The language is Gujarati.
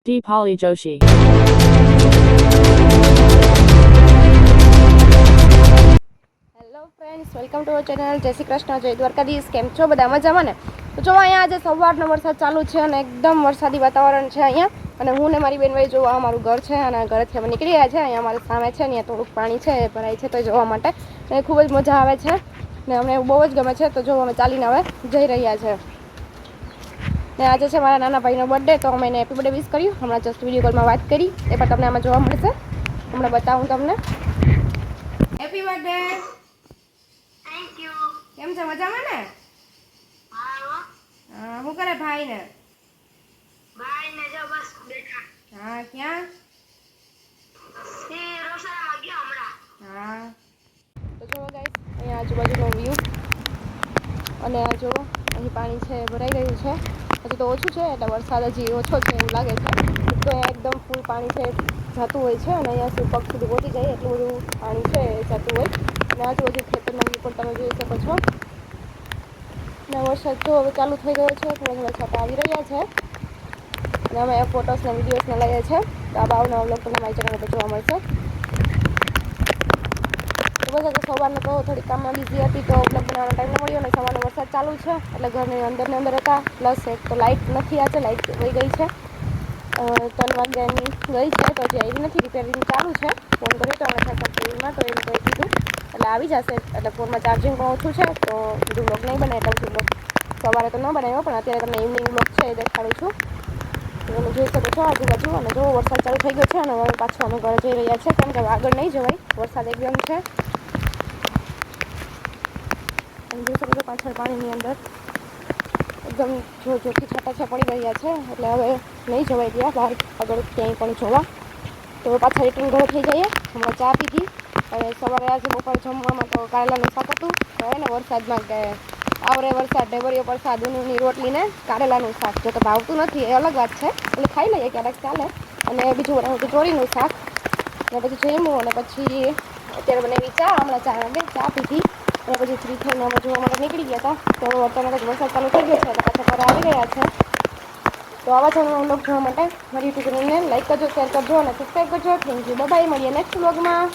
Deepali Joshi. Hello friends, welcome to our channel. જય શ્રી કૃષ્ણ, જય દ્વારકાધીશ. કેમ છો બધા? મજામાં ને? તો જો અહીંયા આજે સવારનો વરસાદ ચાલુ છે અને એકદમ વરસાદી વાતાવરણ છે અહીંયા. અને હું ને મારી બેનભાઈ જોવા અમારું ઘર છે અને ઘરેથી અમે નીકળી રહ્યા છે. અહીંયા અમારી સામે છે, અહીંયા થોડુંક પાણી છે એ ભરાય છે તો જોવા માટે અને ખૂબ જ મજા આવે છે ને અમને બહુ જ ગમે છે. તો જો અમે ચાલીને હવે જઈ રહ્યા છે ને આજે છે મારા નાના ભાઈનો બર્થડે, તો અમે એને હેપી બર્થડે વિશ કર્યું. હમણાં જસ્ટ વિડીયો કોલમાં વાત કરી, એ પણ તમને આમાં જોવા મળશે. હમણાં બતાવું તમને. Happy birthday. Thank you. કેમ છે? મજામાં ને? હા, શું કરે ભાઈ ને? ભાઈ ને જો બસ બેઠા. હા, ક્યાં? એ રોસામાં ગયો હમણાં. હા, તો જો ગાઈસ અહીંયા આજુબાજુનો વ્યૂ અને આ જો અહીં પાણી છે ભરાઈ રહ્યું છે. હજી તો ઓછું છે એટલે વરસાદ હજી ઓછો છે એવું લાગે છે. તો અહીંયા એકદમ ફૂલ પાણી છે જતું હોય છે અને અહીંયા પગ સુધી પહોંચી જાય એટલું બધું પાણી છે જતું હોય. અને આજુબાજુ ખેતરનો વ્યૂ પણ તમે જોઈ શકો છો. અને વરસાદ જો હવે ચાલુ થઈ ગયો છે, થોડા થોડા છાંટા આવી રહ્યા છે અને અમે ફોટોસ ને વિડીયોઝને લઈએ છીએ. તો આ બાવના વ્લોગ તમને મારી ચેનલ પર જોવા મળશે. તો બસ આજે સવારના તો થોડી કામમાં બિઝી હતી તો બ્લોગ બનાવવાનો ટાઈમ ન મળ્યો અને સવારનો વરસાદ ચાલુ છે એટલે ઘરની અંદર ને અંદર હતા. પ્લસ એક તો લાઇટ નથી, આજે લાઇટ વહી ગઈ છે. 3 વાગ્યાની ગઈ છે તો હજી આવી નથી. રિપેરિંગ ચાલુ છે. ફોન કર્યો તો હમણાં રિપેરિંગમાં, તો એને કહી દીધું એટલે આવી જશે. એટલે ફોનમાં ચાર્જિંગ પણ ઓછું છે તો બધું બ્લોગ નહીં બનાવે એટલે બધું બ્લોગ સવારે તો ન બનાવ્યો, પણ અત્યારે તમને ઇવનિંગ બ્લોગ છે એ દેખાડું છું. તમે જોઈ શકો છો આજુબાજુ. અને જો વરસાદ ચાલુ થઈ ગયો છે અને હવે પાછું અમે ઘરે જઈ રહ્યા છે, કેમ કે આગળ નહીં જવાય, વરસાદ એકદમ છે. અને જોઈ શકો છો પાછળ પાણીની અંદર એકદમ જોરથી છાંટા પડી રહ્યા છે એટલે હવે નહીં જવાય ગયા બહાર આગળ ક્યાંય પણ જોવા. તો પાછા રિટર્ન ઘરે થઈ જઈએ. હમણાં ચા પીધી અને સવારે આજે બપોરે જમવામાં તો કારેલાનું શાક હતું. હવે ને વરસાદમાં કે આવરે વરસાદ ઢેબરીઓ પ્રસાદ ઊની રોટલી ને કારેલાનું શાક. જો તો ભાવતું નથી એ અલગ વાત છે, એટલે ખાઈ લઈએ ક્યારેક ચાલે. અને બીજું બનાવ્યું ચોરીનું શાક અને પછી જમ્યું અને પછી અત્યારે બનાવી ચા. હમણાં 4 વાગે ચા પીધી અને પછી ફ્રી થઈને અમે જોવા માટે નીકળી ગયા હતા. તો અત્યારે જ વરસાદ ચાલુ થઈ ગયો છે એટલે પાછા ઘરે આવી ગયા છે. તો આવા ચેનલનો વ્લોગ જોવા માટે મારી યુટ્યુબ ચેનલને લાઈક કરજો, શેર કરજો અને સબસ્ક્રાઈબ કરજો. Thank you. બાય. મળીએ નેક્સ્ટ વ્લોગમાં.